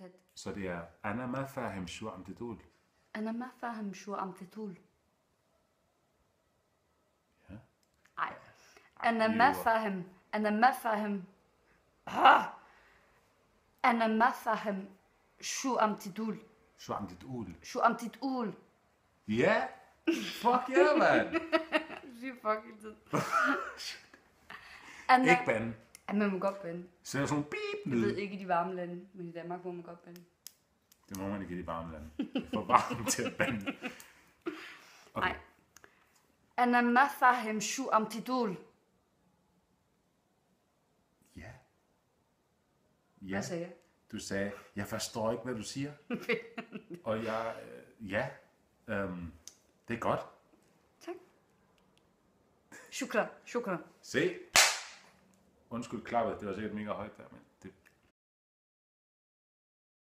tæt. Så det er أنا ما فاهم شو عم تقول. أنا ما فاهم شو عم تقول. Ja. Nej. أنا ما فاهم. أنا ما فاهم. أنا ما فاهم شو عم تقول. شو عم تقول. شو عم تقول. Ja. Fuck ja, mand. Syg fucking tid. Anna... Ikke bande. Ja, man må godt bande. Så er der sådan nogle Jeg beep-lyd. ved ikke i de varme lande, men i Danmark må man godt bande. Det må man ikke i de varme lande. Det er for varmt til at bande. Okay. Nej. أنا ما فاهم شو عم تقول. Ja. Ja. Hvad sagde jeg? Du sagde, jeg forstår ikke, hvad du siger. Og jeg, ja, det er godt. Tak. Shukran. Shukran. Se. Undskyld klappet, det var sikkert mega højt der, men det